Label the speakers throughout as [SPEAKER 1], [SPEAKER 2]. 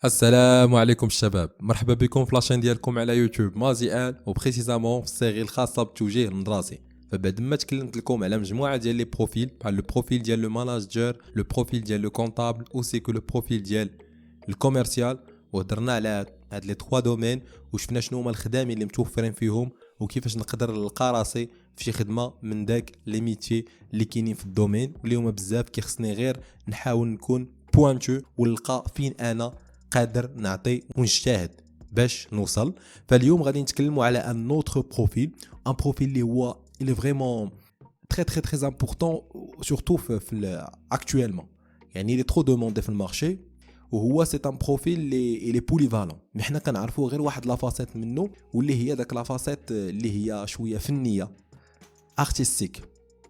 [SPEAKER 1] السلام عليكم الشباب، مرحبا بكم في لاشين ديالكم على يوتيوب مازيان وبريسيزامون في الصيغه الخاصه بتوجيه المدرسي. فبعد ما تكلمت لكم على مجموعه ديال لي بروفيل بحال لو بروفيل ديال لو ماناجر، لو بروفيل ديال لو كونطابل اوسي كو لو بروفيل ديال الكوميرسيال، وهضرنا على هاد لي 3 دومين وشفنا شنو هما الخدامين اللي متوفرين فيهم وكيفاش نقدر نلقى راسي في شي خدمه من داك لي ميتي اللي كاينين في الدومين واللي هما بزاف. كيخصني غير نحاول نكون بوانتو ونلقى فين انا قادر نعطي ونجتهد باش نوصل. فاليوم غادي نتكلموا على ان اوتر بروفيل، ان بروفيل اللي هو اللي فريمون تري تري تري امبورطون سورتو في اكطويلمون، يعني اللي ترو دوموندي في المارشي، وهو سي ان بروفيل اللي بوليفالون. مي حنا كنعرفوا غير واحد لافاسيت منه واللي هي داك لافاسيت اللي هي شويه فنيه ارتستيك.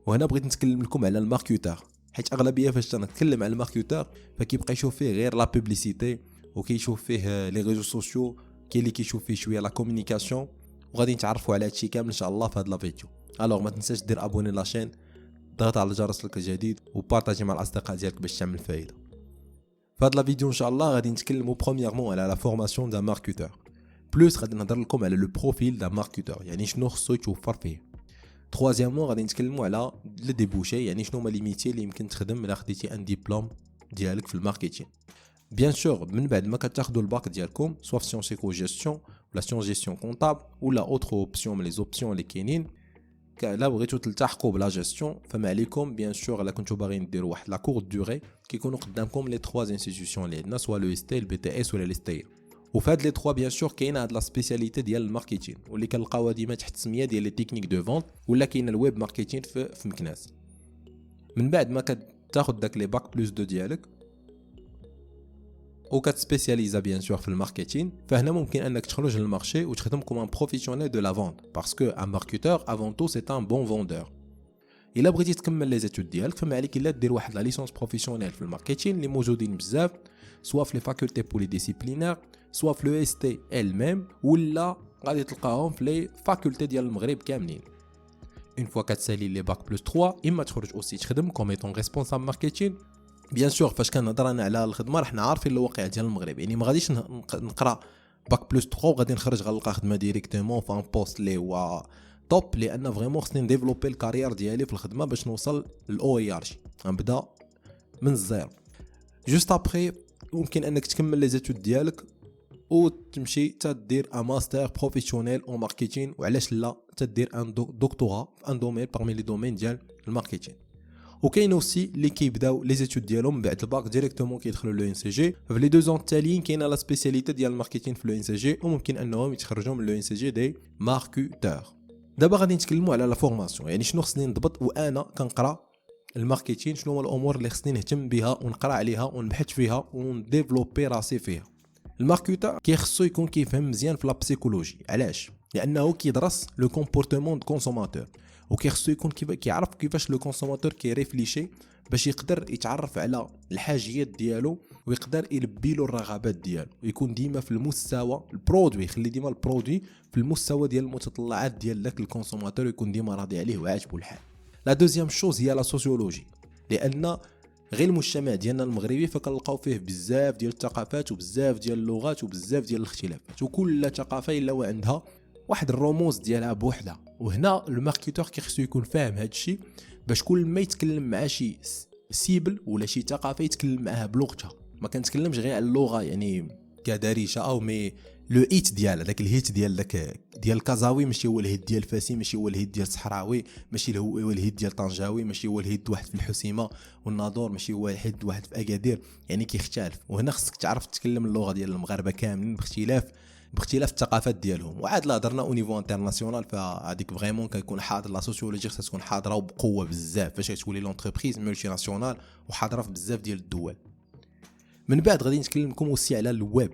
[SPEAKER 1] وهنا بغيت نتكلم لكم على الماركتور، حيت اغلبيه فاش نتكلم على الماركتور فكيبقى يشوف فيه غير لا بوبليسيتي وكيشوف فيه لي ريزو سوسيو، كاين اللي كيشوف فيه شويه لا كومونيكاسيون. وغادي نتعرفوا على هادشي كامل ان شاء الله في هاد لا فيديو. الوغ ما تنساش دير ابوني لاشين، ضغط على الجرس الجديد وبارطاجي مع الاصدقاء ديالك باش تعمل فايده. في هاد لا فيديو ان شاء الله غادي نتكلموا برومييرمون على لا فورماسيون دا ماركتور، بلوس غادي نهضر لكم على لو بروفيل دا ماركتور، يعني شنو خصو يتوفر فيه. troisièmement غادي نتكلموا على لي ديبوشي، يعني شنو هما لي ميتي اللي يمكن تخدم الا خديتي ان ديبلوم ديالك في الماركتينغ. بيان سور من بعد ما كتاخذوا الباك ديالكم سوا في سيونس ايكو جيستيون ولا سيونس جيستيون كونطابل ولا اوتر اوبسيون من لي زوبسيون اللي كاينين، لا بغيتو تلتحقوا بلا جيستيون فما عليكم بيان سور الا كنتو باغيين ديروا واحد لا كور دوري كيكونوا قدامكم لي 3 انستيتيوشن اللي عندنا، سوا لو اس تي البي تي اس ولا لي ستي. وفي هاد لي 3 بيان سور كاينه هاد لا سبيسياليتي ديال الماركتينغ واللي كنلقاوها ديما تحت السميه ديال لي تكنيك دو فونت، ولا كاين الويب ماركتينغ في مكناس. من بعد ما كتاخذ داك لي باك بلس 2 ديالك وكتسبيسياليزا بيان سور في الماركتينغ، فهنا ممكن انك تخرج للمارشي وتخدم كوم ان بروفيسيونيل دو لا فونت، باسكو ان ماركتور افون تو سي ان بون فوندور. الا بغيتي تكمل لي زيتود ديالك فما عليك الا دير واحد لا ليسونس بروفيسيونيل في الماركتينغ اللي موجودين بزاف، سوا في لي فاكولتي بولي ديسيبلينير، سوا في لو اس تي ال ميم، ولا غادي تلقاهم في لي فاكولتي ديال المغرب كاملين. اون فوا كتسالي لي باك بلس 3 اما تخرج اوسي تخدم كوم ايتون ريسبونسابل ماركتينغ. بيان سور فاش كنهضر انا على الخدمه راه حنا عارفين الواقع ديال المغرب، يعني ما غاديش نقرا باك بلس 3 وغادي نخرج غنلقى خدمه ديريكتومون فان بوست لي هو توب، لان فريمون خصني نديفلوبي الكارير ديالي في الخدمه باش نوصل للاو اي ار جي، غنبدا من الزيرو. جوست ابري ممكن انك تكمل لي زيتود ديالك وتمشي تدير ان ماستر بروفيسيونيل او ماركتينغ، وعلاش لا تدير ان دكتوراه في ان دومين بارمي لي دومين ديال الماركتينغ. وكاين اوسي اللي كيبداو لي زيتود ديالهم من بعد الباك ديريكتومون كيدخلوا لو ان سي جي. في لي 2 زون التاليين كاينه لا سبيسياليتي ديال الماركتينغ في لو ان سي جي، وممكن انهم يتخرجوا من لو ان سي جي دي ماركتور. دابا غادي نتكلموا على لا فورماسيون، يعني شنو خصني نضبط وانا كنقرا الماركتينغ، شنو هما الامور اللي خصني نهتم بها ونقرا عليها ونبحث فيها ونديفلوبي راسي فيها. الماركتور كيخصو يكون كيفهم مزيان في لا بسيكولوجي، علاش؟ لانه كيدرس لو كومبورتمون دو كونسوماتور، وكيخصو يكون كيعرف كيفاش لو كونسوماتور كيريفليشي باش يقدر يتعرف على الحاجيات ديالو ويقدر يلبي له الرغبات ديالو، ويكون ديما في المستوى البرودوي، يخلي ديما البرودوي في المستوى ديال المتطلعات ديال داك الكونسوماتور، يكون ديما راضي عليه وعاجبو الحال. لا دوزيام شوز هي لا سوسيولوجي، لان غير المجتمع ديالنا المغربي فكنلقاو فيه بزاف ديال الثقافات وبزاف ديال اللغات وبزاف ديال الاختلافات، وكل ثقافه الا وعندها واحد الرموز ديالها بوحدها. وهنا الماركتور كيخصو يكون فاهم هذا الشيء باش كل ما يتكلم مع شي سيبل ولا شي ثقافه يتكلم معها بلغتها. ما كنتكلمش غير على اللغه يعني كدارجه او مي لو ايت ديال داك الهيت ديال داك ديال الكازاوي ماشي هو الهيت ديال فاسي، ماشي هو الهيت ديال الصحراوي، ماشي هو الهيت ديال طنجاوي، ماشي هو الهيت واحد في الحسيمه والناظور، ماشي هو الهيت واحد في اكادير، يعني كيختلف. وهنا خصك تعرف تتكلم اللغه ديال المغاربه كاملين باختلاف الثقافات ديالهم. وعاد لا هضرنا او نيفو انترناسيونال فهاديك فريمون كيكون حاضر لا سوسيولوجي، خصها تكون حاضره وبقوه بزاف فاش تولي لونتربريز ملتي ناسيونال وحاضره في بزاف ديال الدول. من بعد غادي نتكلم لكم اوسي على الويب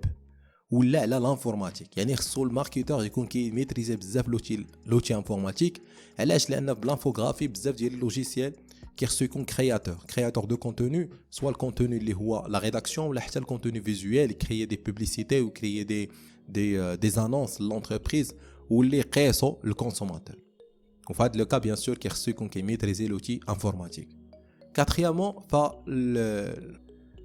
[SPEAKER 1] ولا على لانفورماتيك، يعني خصو الماركتور يكون كيميتريزي بزاف لوتي انفورماتيك. علاش؟ لان بلانفوغرافي بزاف ديال اللوجيسيال كيخصو يكون كرياتور دو كونتوني، سوا الكونتوني اللي هو لا ريداكسيون ولا حتى الكونتوني فيزوال، كريي دي بوبليسيتي وكريي دي زانونس لونتربريز واللي قيسو الكونسوماتور. وفي هذا لو كا بيان سور كيخصو يكون كيميتريزي لوتي انفورماتيك. كاتريامون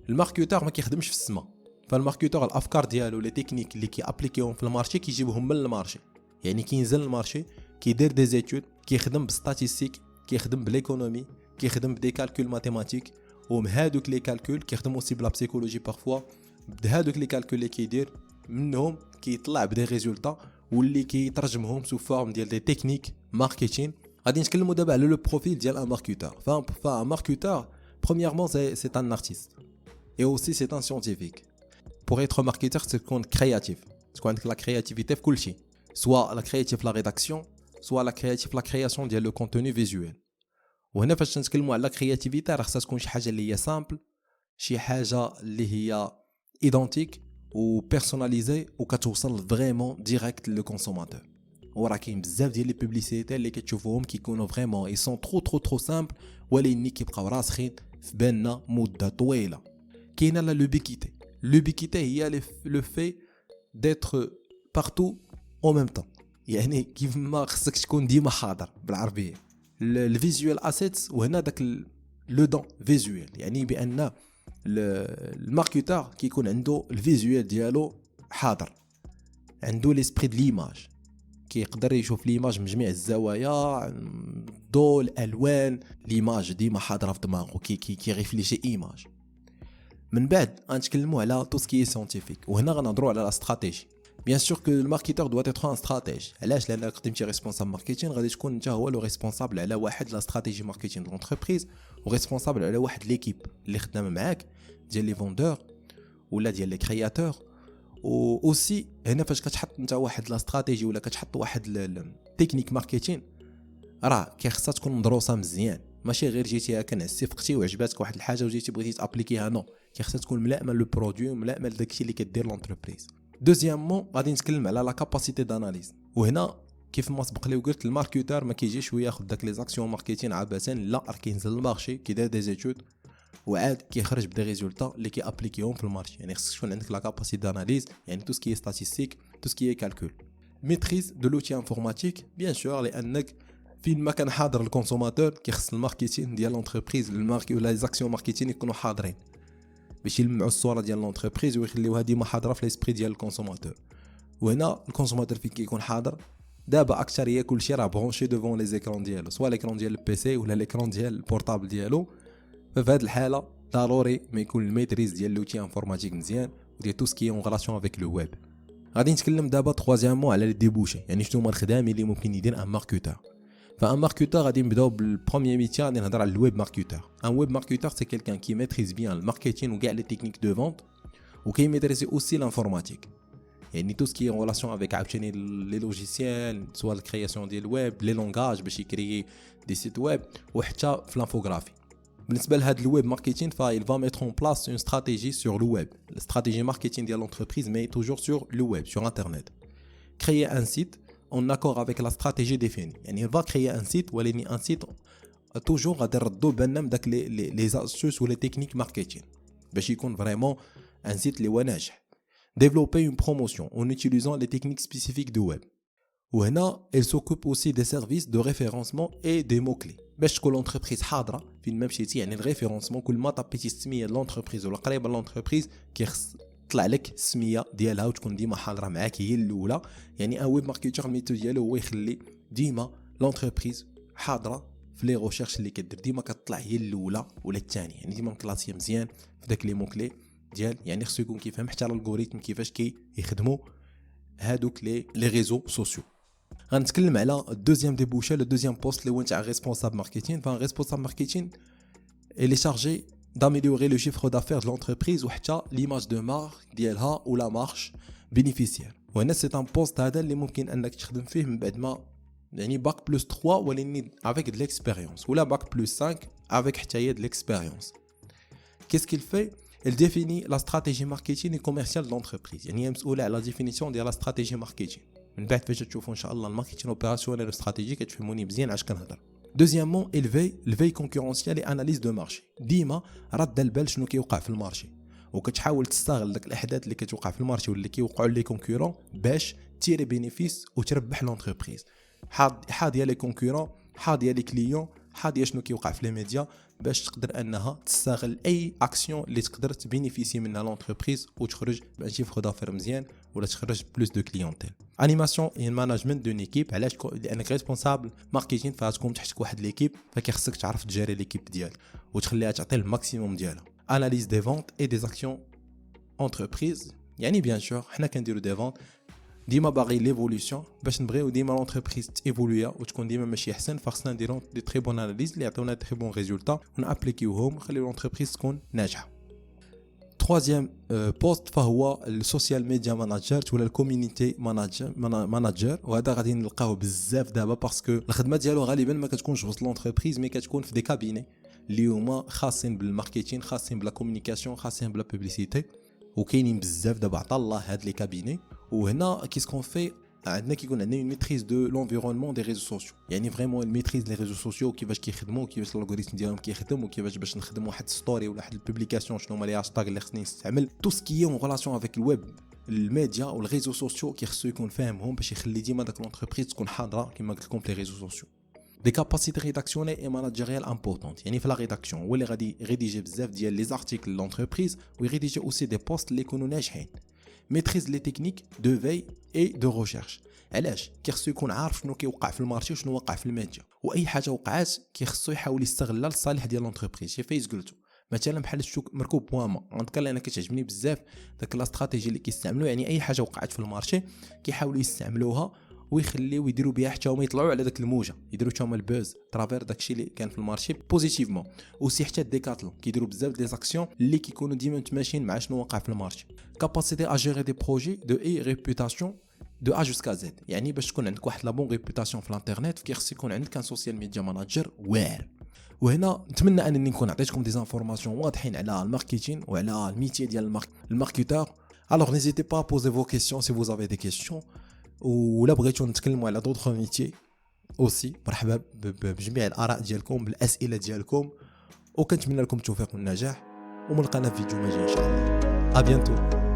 [SPEAKER 1] الماركتور ما كيخدمش في السما، فالماركتور الافكار ديالو لي تكنيك اللي كيابليكيهم في المارشي كيجيبهم من المارشي، يعني كينزل المارشي كيدير دي زيتود، كيخدم بستاتيستيك، كيخدم بالايكونومي، كيخدم بدي كالكول ماتيماتيك، ومن هادوك لي كالكول كيخدم اوسي بلا بسيكولوجي بارفوا. بهادوك لي كالكول اللي كيدير منهم كيطلع بدي ريزولطا واللي كيترجمهم سو فورم ديال دي تكنيك ماركتين. غادي نتكلموا دابا على لو بروفيل ديال ان ماركتور. فان ماركتور premièrement c'est un artiste et aussi c'est un scientifique. Pour être marketeur c'est تكون créatif، تكون عندك لا créativité في كل شيء، soit la créativité في la rédaction soit la créativité في la création ديال le contenu visuel. وهنا فاش نتكلموا على créativité راه خصها تكون شي حاجه اللي هي سامبل، شي حاجه اللي هي ايدونتيك و بيرسوناليزي وكتوصل فريمون ديريكت لو كونسوماتور. وراه كاين بزاف ديال لي بوبليسيتي اللي كتشوفوهم كيكونوا فريمون اي سون ترو سامبل ولكن كيبقاو راسخين في بالنا مده طويله. كاينه لا لوبيكيتي هي لو في ديتر بارتو او ميم طون، يعني كيف ما خصك تكون ديما حاضر بالعربيه. الفيزوال اسيتس وهنا داك لو دون فيزوال، يعني بان الماركتور كيكون عنده الفيزوال ديالو حاضر، عنده ليسبري د ليماج، كيقدر يشوف ليماج من جميع الزوايا، الضوء، الالوان، ليماج ديما حاضره في دماغه، كي ريفليشي ايماج. من بعد غنتكلموا على تو سكي ساينتيفيك، وهنا غنهضروا على لا استراتيجي. بيان سور كو الماركتور دو اتر ان استراتيج. علاش؟ لان خدمتي ريسبونسابل ماركتين غادي تكون انت هو لو ريسبونسابل على واحد لا استراتيجي ماركتين لونتربريز، وريسبونسابل على واحد ليكيب اللي خدامه معاك ديال لي فوندور ولا ديال لي كرياتور. و اوسي هنا فاش كتحط انت واحد لا استراتيجي ولا كتحط واحد تكنيك ماركتين راه خصها تكون مدروسه مزيان، ماشي غير جيتي هكا نعسي فقتي وعجباتك واحد الحاجه وجيتي بغيتي تابليكيها، نو خصها تكون ملائمه لو برودوي وملائمه لداكشي اللي كدير لونتربريز. دوزيامون غادي نتكلم على لا كاباسيتي داناليز، وهنا كيف ما سبق لي وقلت الماركتور ما كيجيش وياخذ داك لي زاكسيون ماركتين عبثا، لا راه كينزل للمارشي كيدير دي زيتود وعاد كيخرج بدي ريزولطا اللي كيابليكيهم في المارشي. يعني خصك تكون عندك لا كاباسيتي داناليز، يعني تو سكي ستاتيستيك، تو سكي كالكول، ميتريز دو لوتي انفورماتيك بيان سور، لانك فين ما كان حاضر الكونسوماتور كيخص الماركتين ديال لونتربريز الماركي ولا لي زاكسيون ماركتين يكونوا حاضرين باش يلمعوا الصوره ديال لونتربريز ويخليوها ديما حاضره في ليسبري ديال الكونسوماتور. وهنا الكونسوماتور فين كيكون حاضر دابا اكثريه كلشي راه برونشي دوفون لي زيكرون ديالو، سواء ليكرون ديال البي سي ولا ليكرون ديال البورطابل ديالو. ففي هذه الحاله ضروري ما يكون الميتريز ديال لوتي انفورماتيك مزيان وديال تو سكي اون غلاسيون افيك لو ويب. غادي نتكلم دابا تروازيامون على لي ديبوشي، يعني شنو هما الخدامي اللي ممكن يدير ان ماركتور. فان ماركتور غادي نبداو بالبروميير ميتيان، غادي نهضر على الويب ماركتور. ان ويب ماركتور سي كيلكان كي ميتريز بيان الماركتين وكاع لي تكنيك دو فونت، وكاي ميتريزي اوسي لانفورماتيك، يعني تو سكي اون ريلاسيون افيك عاوتاني لي لوجيسيال، سوا الكرياسيون ديال الويب، لي لونغاج باش يكريي دي سيت ويب، وحتى في لانفوغرافي. بالنسبه لهاد الويب ماركتين فايل فا ميتر اون بلاس اون استراتيجي سور لو ويب. الاستراتيجي ماركتين ديال لونتربريز مي توجور سور لو ويب سور انترنت. créer un site en accord avec la stratégie définie. يعني va créer un site ولكن un site toujours غادي نردو بالنا من داك لي astuces ou les techniques marketing باش يكون vraiment un site اللي هو ناجح. développer une promotion en utilisant les techniques spécifiques du web. وهنا elle s'occupe aussi des services de référencement et des mots clés باش تكون لونتربريز حاضره فين ما مشيتي. يعني الريفيرونسمون كل ما طبيتي السميه لونتربريز ولا قريبه لونتربريز كيخص طلع لك السميه ديالها وتكون ديما حاضره معاك هي الاولى. يعني ان ويب ماركتور الميثود ديالو هو يخلي ديما لونتربريز حاضره في لي ريشيرش اللي كدير، ديما كتطلع هي الاولى ولا الثانيه، يعني ديما مكلاسيه مزيان في داك لي مو كلي ديال. يعني خصو يكون كيفهم حتى الالغوريثم كيفاش يخدموا هادوك لي ريزو سوسيو. غنتكلم على الدوزيام ديبوشا، لو دوزيام بوست اللي هو نتاع ريسبونسابل ماركتين. فان ريسبونسابل ماركتين اللي شارجي d'améliorer le chiffre d'affaires de l'entreprise وحتى l'image de marque ديالها ولا مارش بينيفيسيير. وهنا سي ان بوست هذا اللي ممكن انك تخدم فيه من بعد ما يعني باك بلس 3 ولكن avec de l'expérience ولا باك بلس 5 avec حتى هي de l'expérience. qu'est-ce qu'il fait? il définit la stratégie marketing et commerciale de l'entreprise. يعني هي مسؤوله على ديفينيسيون ديال لا استراتيجي ماركتين. من بعد فاش تشوفوا ان شاء الله الماركتين اوبيراسيونيل واستراتيجي كتفهموني مزيان علاش كنهضر. دوزيامون الفي كونكورونسيال اي اناليز دو مارشي، ديما رد البال شنو كيوقع في المارشي وكتحاول تستغل داك الاحداث اللي كتوقع في المارشي واللي كيوقعوا لي كونكورون باش تيري بينيفيس وتربح لونتربريز. حاضيه لي كونكورون، حاضيه لي كليون، حاضيه شنو كيوقع في لي ميديا باش تقدر انها تستغل اي اكسيون اللي تقدر تبينيفيسي منها لونتربريز وتخرج بان شيفر دافير مزيان ولا تخرج بلوس دو كليونتيل. انيماسيون هي ماناجمنت دون ايكيب. علاش؟ لانك ريسبونسابل ماركتينغ، فغتكون تحتك واحد ليكيب، فكيخصك تعرف تجاري ليكيب ديالك وتخليها تعطي الماكسيموم ديالها. اناليز دي فونت اي دي اكسيون انتربريز، يعني بيان سور حنا كنديرو دي فونت ديما باغي ليفولوسيون باش نبغيو ديما لونتربريز تيفولويا وتكون ديما ماشي احسن، فخصنا نديرو دي تري بون اناليز اللي يعطيونا تري بون ريزولطا ونابليكيوهم ونخليو لونتربريز تكون ناجحه. troisième بوست فهو السوشيال ميديا ماناجر ولا الكوميونيتي ماناجر، وهذا غادي نلقاوه بزاف دابا باسكو الخدمه ديالو غالبا ما كتكونش وسط لونتربريز مي كتكون في دي كابيني اللي هما خاصين بالماركتينغ، خاصين بلا كومونيكاسيون، خاصين بلا بوبليسيتي، وكاينين بزاف دابا عطا الله هاد لي كابيني. وهنا كيسكون في عندنا كيكون عندنا اون ميتريز دو لونفيرونمون دي ريزو سوسيو، يعني فريمون ميتريز لي ريزو سوسيو كيفاش كيخدموا، كيفاش الالغوريثم ديالهم كيخدم، وكيفاش باش نخدموا واحد ستوري ولا واحد البوبليكاسيون شنو هما لي هاشتاغ اللي خصني نستعمل. تو سكي اون ريلاسيون افيك الويب الميديا والريزو سوسيو كيخصو يكون فاهمهم باش يخلي ديما داك لونتربريز تكون حاضره كما قلت لكم في لي ريزو سوسيو. دي كاباسيتي ريداكسيونيل اي ماناجيريال امبورطونت، يعني في لا ريداكسيون هو اللي غادي يريديجي بزاف ديال لي زارتيكل لونتربريز ويريديجي اوسي دي بوست اللي يكونوا ناجحين. ميتريز لي تكنيك دو في اي دو ريشيرش. علاش؟ كيخصو يكون عارف شنو كيوقع في المارشي وشنو وقع في الميديا، واي حاجه وقعات كيخصو يحاول يستغلها للصالح ديال لونتربريز. شي فايز قلتو مثلا بحال السوق مركوب بواما، غنتكلم انا كتعجبني بزاف داك لا استراتيجي اللي كيستعملوا، يعني اي حاجه وقعت في المارشي كيحاولوا يستعملوها ويخليو يديروا بها حتى هما يطلعوا على داك الموجه، يديروا حتى هما البوز ترافير داكشي اللي كان في المارشي بوزيتيفمون. وسي حتى ديكاتلون كيديروا بزاف دي زاكسيون اللي كيكونوا ديما متماشيين مع شنو وقع في المارشي. كاباسيتي ا جيري دي بروجي دو اي ريبوتاسيون دو ا جوسكا زد، يعني باش تكون عندك واحد لا بون ريبوتاسيون في الانترنت كيخص يكون عندك ان سوشيال ميديا ماناجر واعر. وهنا نتمنى انني نكون عطيتكم دي زانفورماسيون واضحين على الماركتينغ وعلى الميتي ديال الماركتور. الوغ نيزيتي با بوزي فو كيسيون سي فوز افي دي كيسيون، ولا بغيتو نتكلموا على دوطخ ميتي اوسي مرحبا بجميع الاراء ديالكم بالاسئله ديالكم، وكنتمنى لكم التوفيق والنجاح، وملقانا في فيديو ماجي ان شاء الله. ا بيانتو.